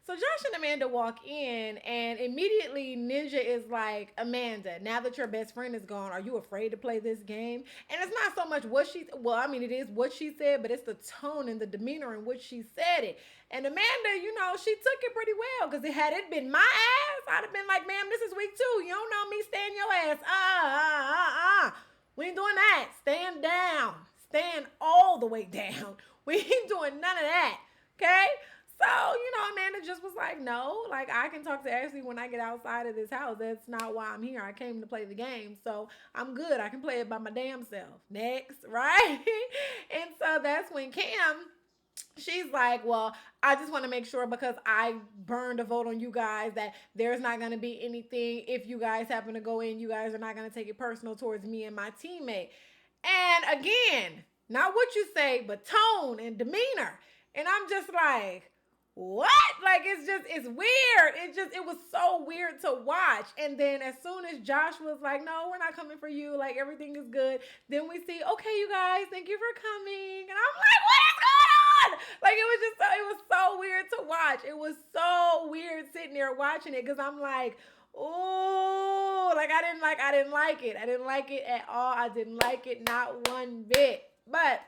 So Josh and Amanda walk in, and immediately Ninja is like, Amanda, now that your best friend is gone, are you afraid to play this game? And it's not so much what she, well, I mean, it is what she said, but it's the tone and the demeanor in which she said it. And Amanda, she took it pretty well, because had it been my ass, I'd have been like, ma'am, this is week 2. You don't know me, stand your ass. We ain't doing that. Stand down. Stand all the way down. We ain't doing none of that. Okay? So, Amanda just was like, no, like I can talk to Ashley when I get outside of this house. That's not why I'm here. I came to play the game. So I'm good. I can play it by my damn self. Next, right? And so that's when Kam, she's like, well, I just want to make sure, because I burned a vote on you guys, that there's not going to be anything. If you guys happen to go in, you guys are not going to take it personal towards me and my teammate. And again, not what you say, but tone and demeanor. And I'm just like, what? Like, it's weird. It was so weird to watch. And then as soon as Josh was like, no, we're not coming for you, like everything is good, then we see, okay, you guys, thank you for coming. And I'm like, what is going on? Like, it was so weird to watch. It was so weird sitting there watching it, because I'm like, oh, like I didn't like it. I didn't like it at all. I didn't like it, not one bit. But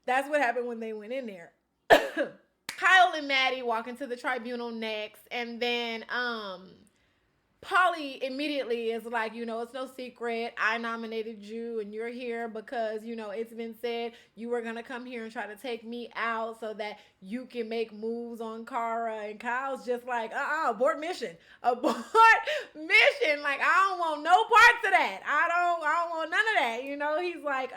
that's what happened when they went in there. Kyle and Maddie walk into the tribunal next, and then Paulie immediately is like, it's no secret. I nominated you, and you're here because, it's been said you were going to come here and try to take me out so that you can make moves on Cara. And Kyle's just like, abort mission. Abort mission. Like, I don't want no parts of that. I don't want none of that. He's like,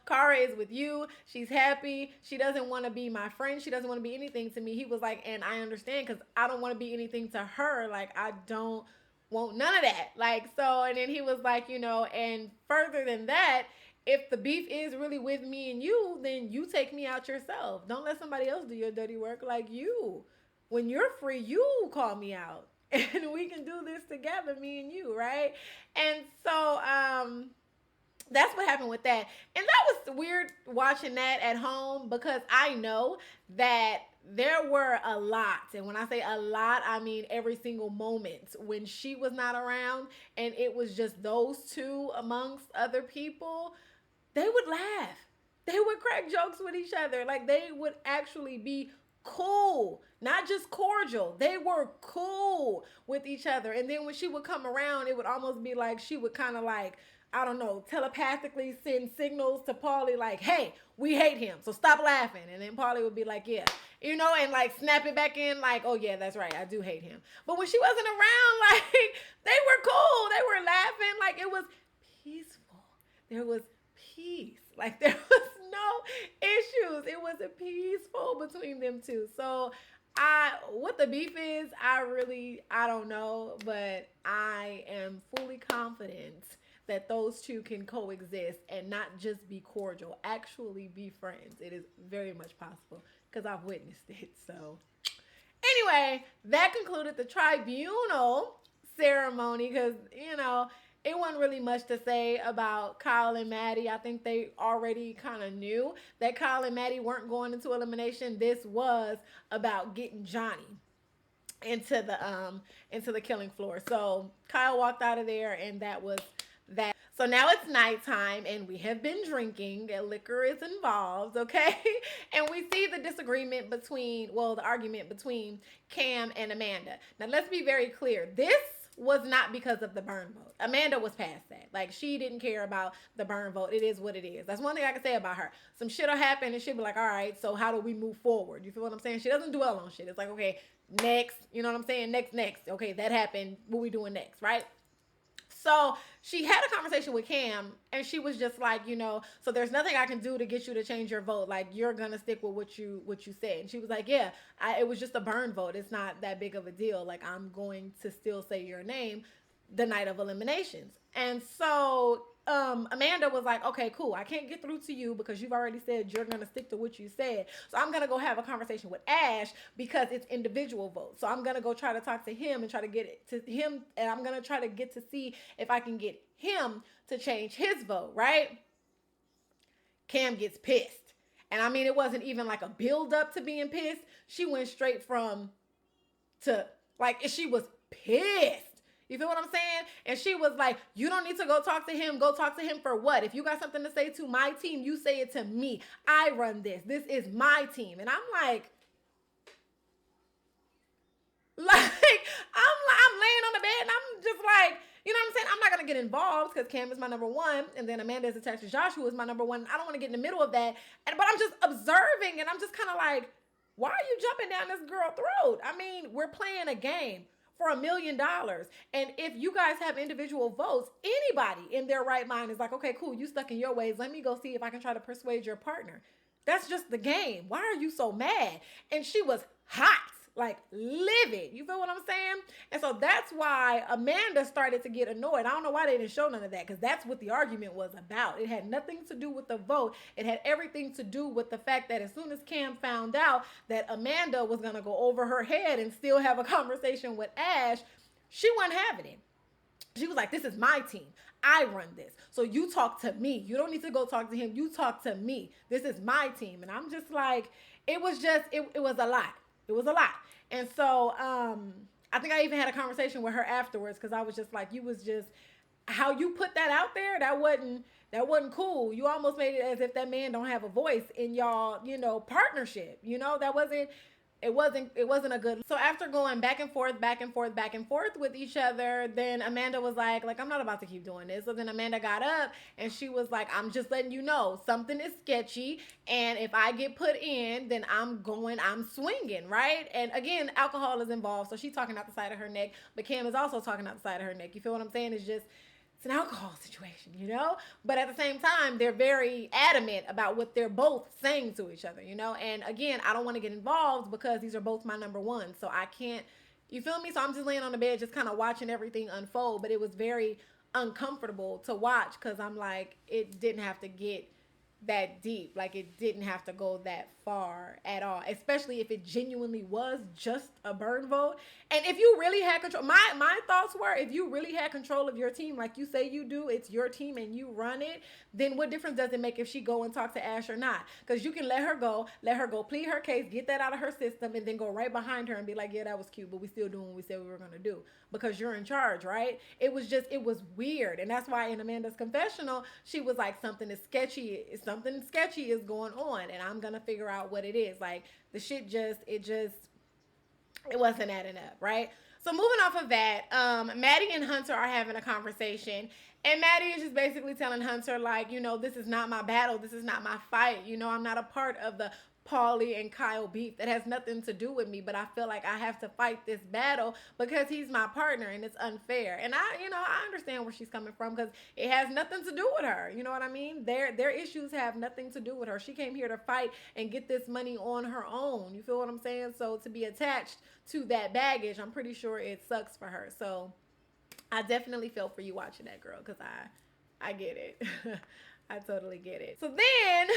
Cara is with you. She's happy. She doesn't want to be my friend. She doesn't want to be anything to me. He was like, and I understand, because I don't want to be anything to her. Like, I don't want none of that. Like, so, and then he was like, and further than that, if the beef is really with me and you, then you take me out yourself. Don't let somebody else do your dirty work. Like, you, when you're free, you call me out. And we can do this together, me and you, right? And so, that's what happened with that. And that was weird watching that at home, because I know that there were a lot. And when I say a lot, I mean every single moment when she was not around and it was just those two amongst other people, they would laugh. They would crack jokes with each other. Like, they would actually be cool, not just cordial. They were cool with each other. And then when she would come around, it would almost be like she would kind of like, I don't know, telepathically send signals to Paulie like, hey, we hate him, so stop laughing. And then Paulie would be like, yeah, and like snap it back in like, oh yeah, that's right, I do hate him. But when she wasn't around, like, they were cool. They were laughing. Like, it was peaceful. There was peace. Like, there was no issues. It was peaceful between them two. So what the beef is, I don't know, but I am fully confident that those two can coexist and not just be cordial, actually be friends. It is very much possible, because I've witnessed it. So anyway, that concluded the tribunal ceremony, because, it wasn't really much to say about Kyle and Maddie. I think they already kind of knew that Kyle and Maddie weren't going into elimination. This was about getting Johnny into the killing floor. So Kyle walked out of there, and that was that. So now it's nighttime, and we have been drinking, and liquor is involved, okay? And we see the the argument between Kam and Amanda. Now, let's be very clear. This was not because of the burn vote. Amanda was past that. Like, she didn't care about the burn vote. It is what it is. That's one thing I can say about her. Some shit will happen, and she'll be like, all right, so how do we move forward? You feel what I'm saying? She doesn't dwell on shit. It's like, okay, next. You know what I'm saying? Next. Okay, that happened. What we doing next, right? So she had a conversation with Kam, and she was just like, so there's nothing I can do to get you to change your vote. Like, you're going to stick with what you said. And she was like, yeah, it was just a burn vote. It's not that big of a deal. Like, I'm going to still say your name the night of eliminations. And so Amanda was like, okay, cool. I can't get through to you because you've already said you're going to stick to what you said. So I'm going to go have a conversation with Ash because it's individual votes. So I'm going to go try to talk to him and try to get it to him. And I'm going to try to get to see if I can get him to change his vote, right? Kam gets pissed. And I mean, it wasn't even like a build up to being pissed. She went straight from to like, she was pissed. You feel what I'm saying? And she was like, you don't need to go talk to him. Go talk to him for what? If you got something to say to my team, you say it to me. I run this. This is my team. And I'm like, I'm laying on the bed and I'm just like, you know what I'm saying? I'm not going to get involved because Kam is my number one. And then Amanda is attached to Josh, who is my number one. I don't want to get in the middle of that. But I'm just observing and I'm just kind of like, why are you jumping down this girl's throat? I mean, we're playing a game for $1 million. And if you guys have individual votes, anybody in their right mind is like, okay, cool, you stuck in your ways. Let me go see if I can try to persuade your partner. That's just the game. Why are you so mad? And she was hot, like livid. You feel what I'm saying? And so that's why Amanda started to get annoyed. I don't know why they didn't show none of that, because that's what the argument was about. It had nothing to do with the vote. It had everything to do with the fact that as soon as Kam found out that Amanda was going to go over her head and still have a conversation with Ash, she wasn't having it. She was like, this is my team. I run this. So you talk to me. You don't need to go talk to him. You talk to me. This is my team. And I'm just like, it was a lot. It was a lot. And so I think I even had a conversation with her afterwards, because I was just like, you was just, how you put that out there, that wasn't cool. You almost made it as if that man don't have a voice in y'all, partnership. It wasn't a good. So after going back and forth with each other, then Amanda was like, I'm not about to keep doing this. So then Amanda got up and she was like, I'm just letting you know something is sketchy. And if I get put in, then I'm swinging, right? And again, alcohol is involved. So she's talking out the side of her neck, but Kam is also talking out the side of her neck. You feel what I'm saying? It's an alcohol situation, But at the same time, they're very adamant about what they're both saying to each other, And again, I don't want to get involved because these are both my number one. So I can't, you feel me? So I'm just laying on the bed, just kind of watching everything unfold. But it was very uncomfortable to watch because I'm like, it didn't have to get that deep. Like, it didn't have to go that far at all, especially if it genuinely was just a burn vote. And if you really had control, my thoughts were, if you really had control of your team like you say you do, it's your team and you run it, then what difference does it make if she go and talk to Ash or not? Because you can let her go plead her case, get that out of her system, and then go right behind her and be like, yeah, that was cute, but we still doing what we said we were going to do because you're in charge, right? It was weird. And that's why in Amanda's confessional, she was like, something sketchy is going on, and I'm going to figure out what it is. Like, the shit it wasn't adding up, right? So moving off of that, Maddie and Hunter are having a conversation, and Maddie is just basically telling Hunter, like, this is not my battle, this is not my fight, I'm not a part of the Paulie and Kyle beef. That has nothing to do with me, but I feel like I have to fight this battle because he's my partner and it's unfair. And I understand where she's coming from because it has nothing to do with her. You know what I mean? Their issues have nothing to do with her. She came here to fight and get this money on her own. You feel what I'm saying? So to be attached to that baggage, I'm pretty sure it sucks for her. So I definitely feel for you watching that, girl, because I get it. I totally get it. So then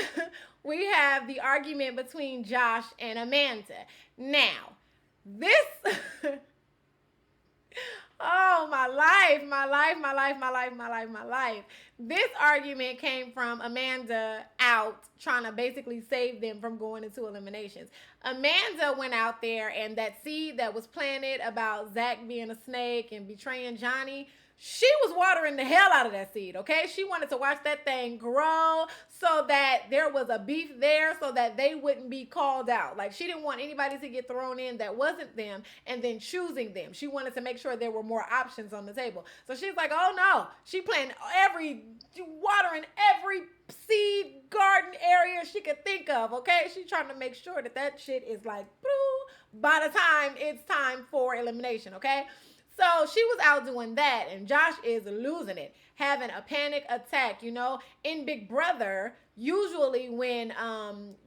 we have the argument between Josh and Amanda. Now, this, oh, my life. This argument came from Amanda out trying to basically save them from going into eliminations. Amanda went out there, and that seed that was planted about Zach being a snake and betraying Johnny, she was watering the hell out of that seed, okay? She wanted to watch that thing grow so that there was a beef there so that they wouldn't be called out. Like, she didn't want anybody to get thrown in that wasn't them and then choosing them. She wanted to make sure there were more options on the table. So she's like, oh no, she planted watering every seed garden area she could think of, okay? She's trying to make sure that shit is like, by the time it's time for elimination, okay? So she was out doing that, and Josh is losing it, having a panic attack. In Big Brother, usually when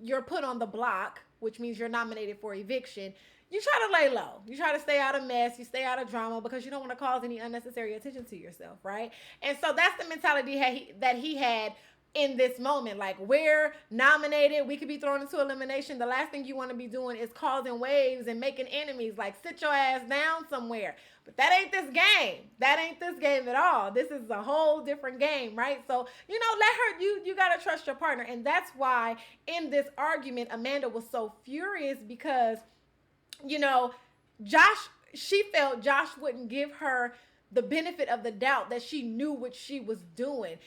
you're put on the block, which means you're nominated for eviction, you try to lay low. You try to stay out of mess. You stay out of drama because you don't want to cause any unnecessary attention to yourself, right? And so that's the mentality that he had in this moment. Like, we're nominated, we could be thrown into elimination. The last thing you want to be doing is causing waves and making enemies. Like, sit your ass down somewhere. But that ain't this game. That ain't this game at all. This is a whole different game, right? So, you know, let her, you got to trust your partner. And that's why in this argument, Amanda was so furious because, you know, she felt Josh wouldn't give her the benefit of the doubt that she knew what she was doing.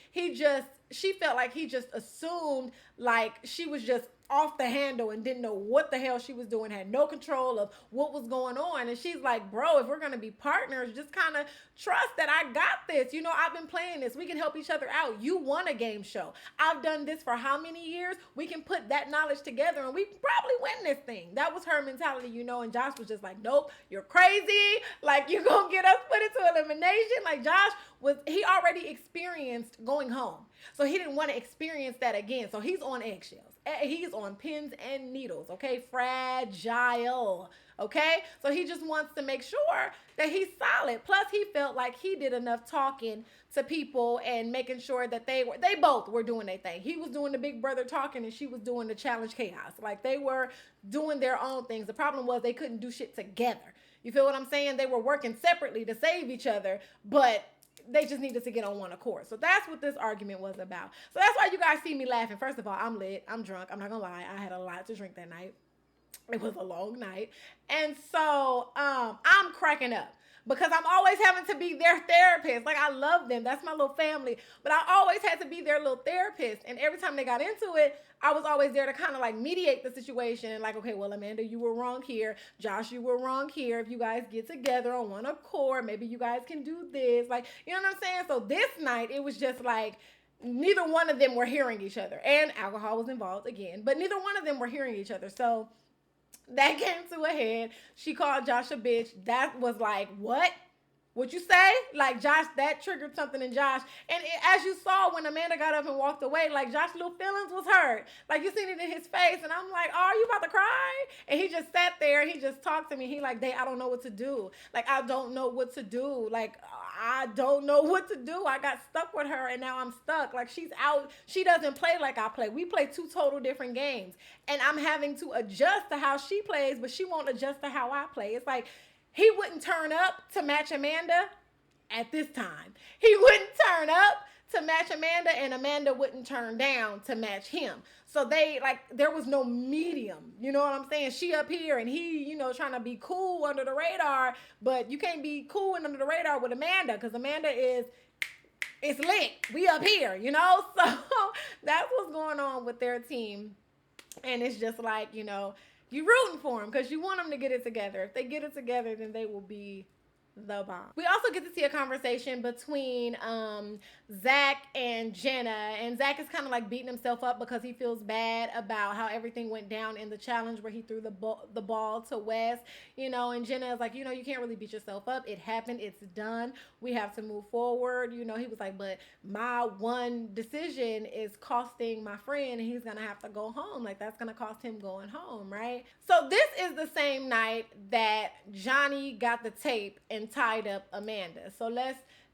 She felt like he just assumed like she was just off the handle and didn't know what the hell she was doing, had no control of what was going on. And she's like, bro, if we're going to be partners, just kind of trust that I got this. You know, I've been playing this. We can help each other out. You won a game show. I've done this for how many years? We can put that knowledge together and we probably win this thing. That was her mentality, you know, and Josh was just like, nope, you're crazy. Like, you're going to get us put into elimination. Like, Josh he already experienced going home. So he didn't want to experience that again. So he's on eggshells. He's on pins and needles, okay? Fragile, okay? So he just wants to make sure that he's solid. Plus, he felt like he did enough talking to people and making sure that they both were doing their thing. He was doing the big brother talking and she was doing the challenge chaos. Like, they were doing their own things. The problem was they couldn't do shit together. You feel what I'm saying? They were working separately to save each other, but they just needed to get on one accord. So that's what this argument was about. So that's why you guys see me laughing. First of all, I'm lit. I'm drunk. I'm not gonna lie. I had a lot to drink that night. It was a long night. And so I'm cracking up because I'm always having to be their therapist. Like, I love them. That's my little family. But I always had to be their little therapist. And every time they got into it, I was always there to kind of like mediate the situation and like, okay, well, Amanda, you were wrong here. Josh, you were wrong here. If you guys get together on one accord, maybe you guys can do this. Like, you know what I'm saying? So this night, it was just like, neither one of them were hearing each other. And alcohol was involved again, but neither one of them were hearing each other. So that came to a head. She called Josh a bitch. That was like, what? What'd you say? Like, Josh, that triggered something in Josh. And as you saw when Amanda got up and walked away, like, Josh's little feelings was hurt. Like, you seen it in his face. And I'm like, oh, are you about to cry? And he just sat there and he just talked to me. He like, I don't know what to do. Like, I don't know what to do. Like, I don't know what to do. I got stuck with her and now I'm stuck. Like, she's out. She doesn't play like I play. We play two total different games. And I'm having to adjust to how she plays, but she won't adjust to how I play. It's like, he wouldn't turn up to match Amanda at this time. He wouldn't turn up to match Amanda, and Amanda wouldn't turn down to match him. So there was no medium. You know what I'm saying? She up here and he, you know, trying to be cool under the radar, but you can't be cool and under the radar with Amanda because Amanda it's lit. We up here, you know? So that's what's going on with their team. And it's just like, you know, you rooting for them because you want them to get it together. If they get it together, then they will be the bomb. We also get to see a conversation between Zach and Jenna, and Zach is kind of like beating himself up because he feels bad about how everything went down in the challenge where he threw the ball to Wes, you know, and Jenna is like, you know, you can't really beat yourself up. It happened. It's done. We have to move forward. You know, he was like, but my one decision is costing my friend and he's going to have to go home. Like, that's going to cost him going home, right? So this is the same night that Johnny got the tape and tied up Amanda. So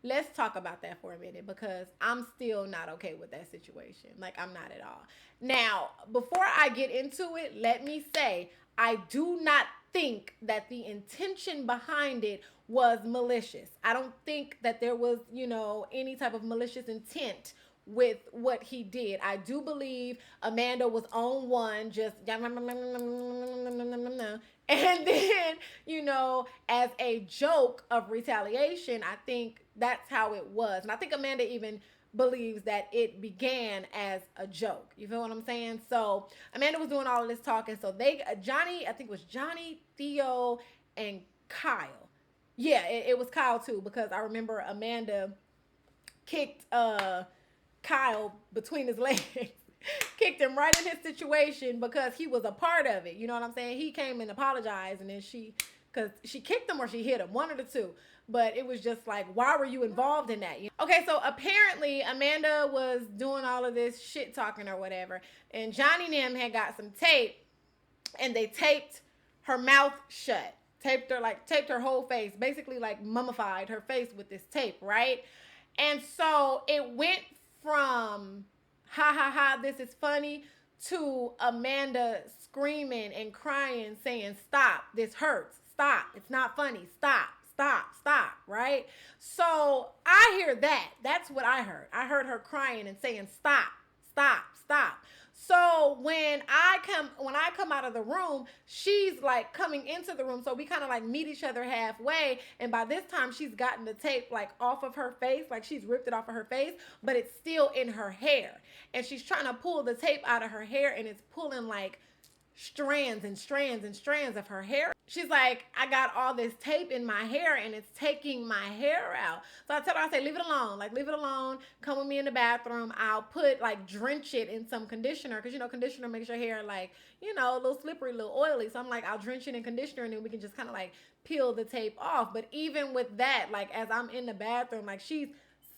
let's talk about that for a minute because I'm still not okay with that situation. Like, I'm not at all. Now, before I get into it, let me say I do not think that the intention behind it was malicious. I don't think that there was, you know, any type of malicious intent with what he did. I do believe Amanda was on one, just and then, you know, as a joke of retaliation, I think that's how it was. And I think Amanda even believes that it began as a joke. You feel what I'm saying? So Amanda was doing all of this talking. So Johnny, I think it was Johnny, Theo, and Kyle. Yeah, it was Kyle too, because I remember Amanda kicked Kyle between his legs. Kicked him right in his situation because he was a part of it. You know what I'm saying? He came and apologized, and then because she kicked him or she hit him, one of the two. But it was just like, why were you involved in that? Okay, so apparently Amanda was doing all of this shit talking or whatever, and Johnny and them had got some tape, and they taped her mouth shut. Taped her whole face, basically like mummified her face with this tape, right? And so it went from ha ha ha, this is funny, to Amanda screaming and crying, saying, stop, this hurts, stop, it's not funny, stop, stop, stop, right? So I hear that. That's what I heard. I heard her crying and saying, stop, stop, stop. So when I come out of the room, she's like coming into the room. So we kind of like meet each other halfway. And by this time, she's gotten the tape like off of her face, like she's ripped it off of her face, but it's still in her hair. And she's trying to pull the tape out of her hair, and it's pulling like strands and strands and strands of her hair. She's like, I got all this tape in my hair and it's taking my hair out. So I tell her, I say, leave it alone. Like, leave it alone. Come with me in the bathroom. I'll put, like, drench it in some conditioner. Because, you know, conditioner makes your hair, like, you know, a little slippery, a little oily. So I'm like, I'll drench it in conditioner and then we can just kind of, like, peel the tape off. But even with that, like, as I'm in the bathroom, like, she's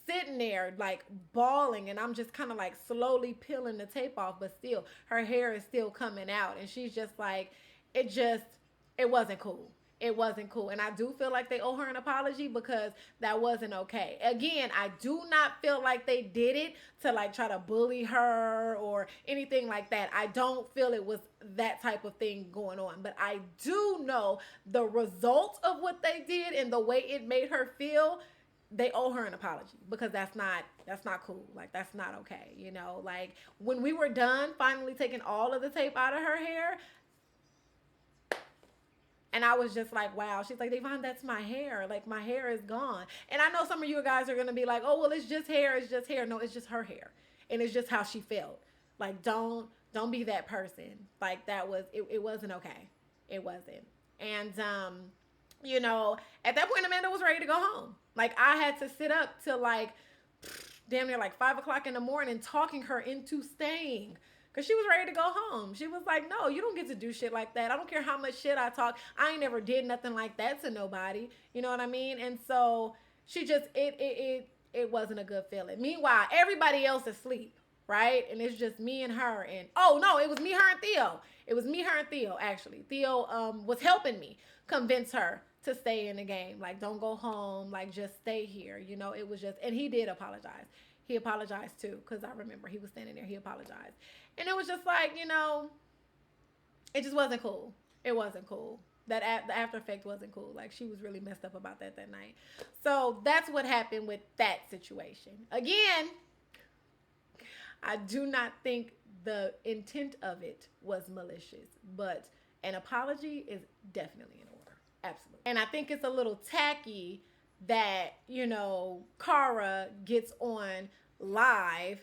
sitting there like bawling, and I'm just kind of like slowly peeling the tape off, but still her hair is still coming out, and she's just like, it wasn't cool. It wasn't cool. And I do feel like they owe her an apology, because that wasn't okay. Again, I do not feel like they did it to like try to bully her or anything like that. I don't feel it was that type of thing going on. But I do know the result of what they did and the way it made her feel. They owe her an apology, because that's not cool. Like, that's not okay. You know, like when we were done finally taking all of the tape out of her hair, and I was just like, wow. She's like, Devon, that's my hair. Like, my hair is gone. And I know some of you guys are going to be like, oh, well, it's just hair. It's just hair. No, it's just her hair. And it's just how she felt. Like, don't be that person. Like, it wasn't okay. It wasn't. And, you know, at that point, Amanda was ready to go home. Like, I had to sit up till like damn near like 5 o'clock in the morning talking her into staying, because she was ready to go home. She was like, no, you don't get to do shit like that. I don't care how much shit I talk. I ain't never did nothing like that to nobody. You know what I mean? And so she just, it wasn't a good feeling. Meanwhile, everybody else is asleep, right? And it's just me and her. And, oh, no, it was me, her, and Theo. It was me, her, and Theo, actually. Theo was helping me convince her to stay in the game. Like, don't go home. Like, just stay here. You know, it was just, and he did apologize. He apologized too, because I remember he was standing there. He apologized. And it was just like, you know, it just wasn't cool. It wasn't cool. The after effect wasn't cool. Like, she was really messed up about that night. So that's what happened with that situation. Again, I do not think the intent of it was malicious, but an apology is definitely in order. Absolutely. And I think it's a little tacky that, you know, Cara gets on live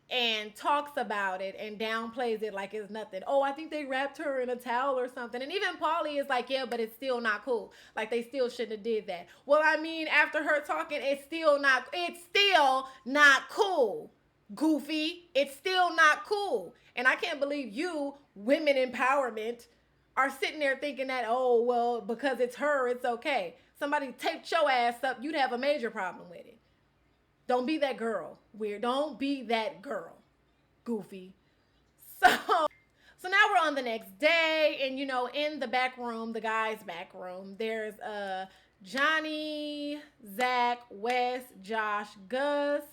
and talks about it and downplays it like it's nothing. Oh, I think they wrapped her in a towel or something. And even Paulie is like, yeah, but it's still not cool. Like, they still shouldn't have did that. Well, I mean, after her talking, it's still not cool. Goofy. It's still not cool. And I can't believe you, women empowerment, are sitting there thinking that, oh, well, because it's her, it's okay. Somebody taped your ass up, you'd have a major problem with it. Don't be that girl. Weird. Don't be that girl. Goofy. So now we're on the next day, and, you know, in the back room, the guys' back room, there's Johnny, Zach, Wes, Josh, Gus.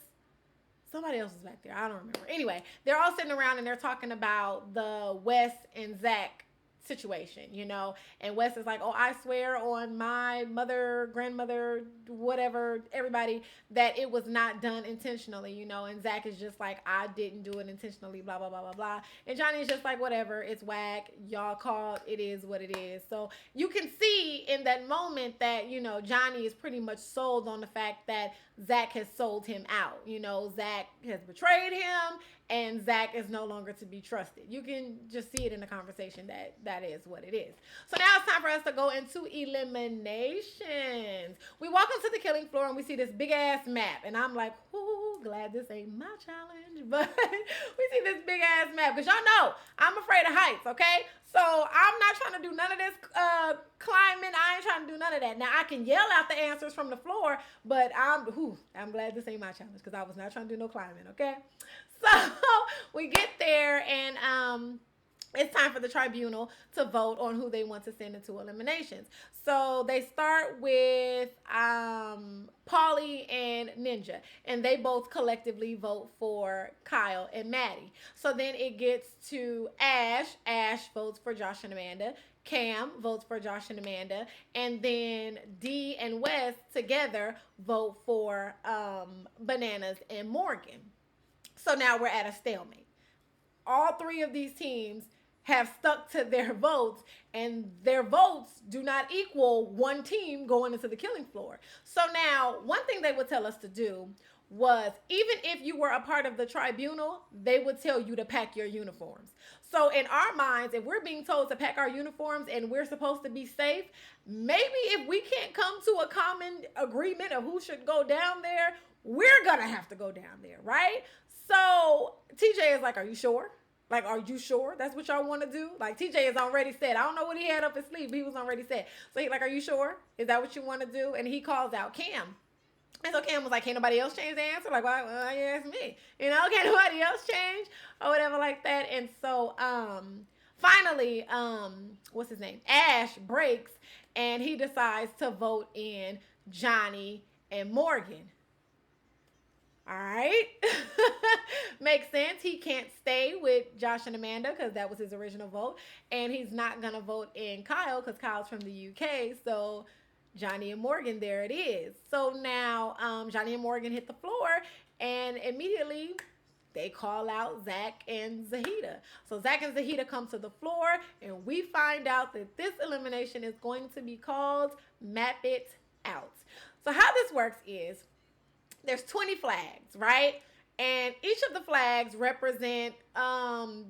Somebody else is back there. I don't remember. Anyway, they're all sitting around and they're talking about the Wes and Zach situation, you know, and Wes is like, oh, I swear on my mother, grandmother, whatever, everybody, that it was not done intentionally, you know, and Zach is just like, I didn't do it intentionally, blah, blah, blah, blah, blah, and Johnny is just like, whatever, it's whack, y'all called, it is what it is. So you can see in that moment that, you know, Johnny is pretty much sold on the fact that Zach has sold him out. You know, Zach has betrayed him, and Zach is no longer to be trusted. You can just see it in the conversation that is what it is. So now it's time for us to go into eliminations. We walk onto the killing floor and we see this big ass map, and I'm like, ooh, glad this ain't my challenge. But we see this big ass map, because y'all know I'm afraid of heights, okay? So I'm not trying to do none of this climbing. I ain't trying to do none of that. Now, I can yell out the answers from the floor, but I'm glad this ain't my challenge, because I was not trying to do no climbing, okay? So we get there, and it's time for the tribunal to vote on who they want to send into eliminations. So they start with Paulie and Ninja, and they both collectively vote for Kyle and Maddie. So then it gets to Ash. Ash votes for Josh and Amanda. Kam votes for Josh and Amanda, and then D and Wes together vote for Bananas and Morgan. So now we're at a stalemate. All three of these teams have stuck to their votes, and their votes do not equal one team going into the killing floor. So now, one thing they would tell us to do was, even if you were a part of the tribunal, they would tell you to pack your uniforms. So in our minds, if we're being told to pack our uniforms and we're supposed to be safe, maybe if we can't come to a common agreement of who should go down there, we're gonna have to go down there, right? So TJ is like, are you sure? Like, are you sure that's what y'all want to do? Like, TJ has already said, I don't know what he had up his sleeve, but he was already said. So he's like, are you sure? Is that what you want to do? And he calls out Kam. And so Kam was like, can't nobody else change the answer? Like, well, you asked me. You know, can't nobody else change? Or whatever like that. And so finally, what's his name? Ash breaks, and he decides to vote in Johnny and Morgan. All right. Makes sense. He can't stay with Josh and Amanda because that was his original vote. And he's not going to vote in Kyle because Kyle's from the UK. So Johnny and Morgan, there it is. So now Johnny and Morgan hit the floor, and immediately they call out Zach and Zahida. So Zach and Zahida come to the floor, and we find out that this elimination is going to be called Map It Out. So how this works is, there's 20 flags, right? And each of the flags represent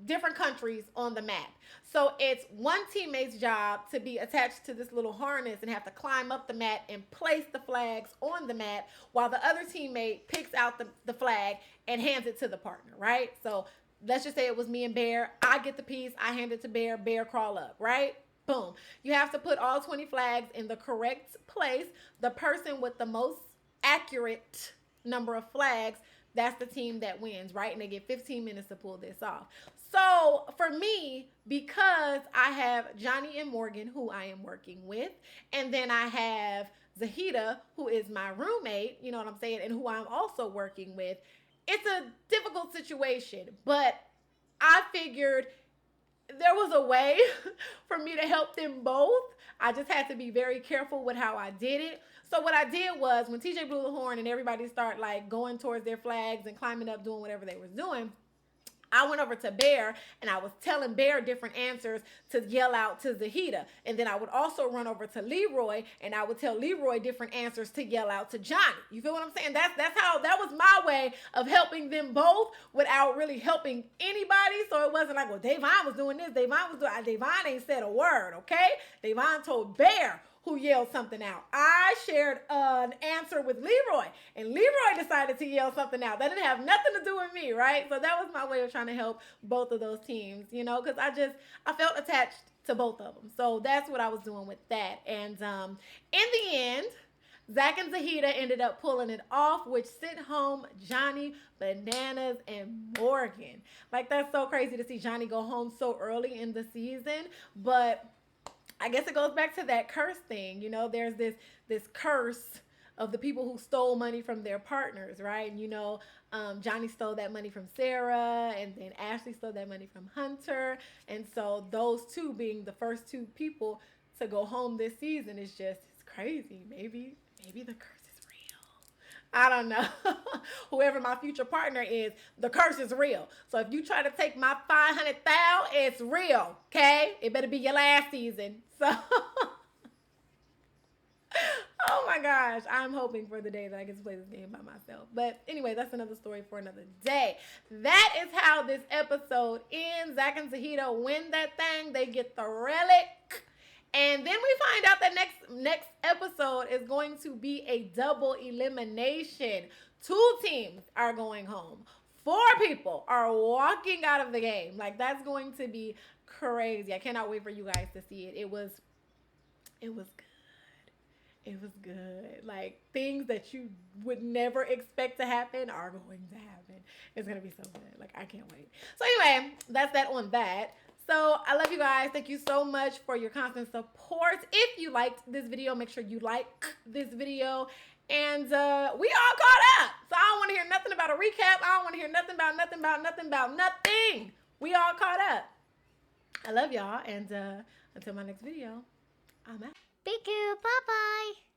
different countries on the map. So it's one teammate's job to be attached to this little harness and have to climb up the map and place the flags on the map, while the other teammate picks out the flag and hands it to the partner, right? So let's just say it was me and Bear. I get the piece, I hand it to Bear, Bear crawl up, right? Boom. You have to put all 20 flags in the correct place. The person with the most accurate number of flags, that's the team that wins, right? And they get 15 minutes to pull this off. So for me, because I have Johnny and Morgan, who I am working with, and then I have Zahida, who is my roommate, you know what I'm saying, and who I'm also working with, it's a difficult situation. But I figured there was a way for me to help them both. I just had to be very careful with how I did it. So what I did was, when TJ blew the horn and everybody started like going towards their flags and climbing up, doing whatever they was doing, I went over to Bear and I was telling Bear different answers to yell out to Zahida. And then I would also run over to Leroy and I would tell Leroy different answers to yell out to Johnny. You feel what I'm saying? That was my way of helping them both without really helping anybody. So it wasn't like, well, Davon was doing this, Davon ain't said a word, okay? Davon told Bear who yelled something out. I shared an answer with Leroy, and Leroy decided to yell something out. That didn't have nothing to do with me, right? So that was my way of trying to help both of those teams, you know, because I felt attached to both of them. So that's what I was doing with that. And in the end, Zach and Zahida ended up pulling it off, which sent home Johnny, Bananas, and Morgan. Like, that's so crazy to see Johnny go home so early in the season, but I guess it goes back to that curse thing. You know, there's this curse of the people who stole money from their partners, right? And, you know, Johnny stole that money from Sarah, and then Ashley stole that money from Hunter. And so those two being the first two people to go home this season is just, it's crazy. Maybe the curse is real. I don't know. Whoever my future partner is, the curse is real. So if you try to take my 500,000, it's real, okay? It better be your last season. So, oh my gosh, I'm hoping for the day that I get to play this game by myself. But anyway, that's another story for another day. That is how this episode ends. Zach and Zahida win that thing. They get the relic. And then we find out that next episode is going to be a double elimination. 2 teams are going home. 4 people are walking out of the game. Like, that's going to be crazy. I cannot wait for you guys to see it. It was good. It was good. Like, things that you would never expect to happen are going to happen. It's going to be so good. Like, I can't wait. So anyway, that's that on that. So I love you guys. Thank you so much for your constant support. If you liked this video, make sure you like this video. And we all caught up. So I don't want to hear nothing about a recap. I don't want to hear nothing about nothing. We all caught up. I love y'all. And until my next video, I'm out. Thank you. Bye-bye.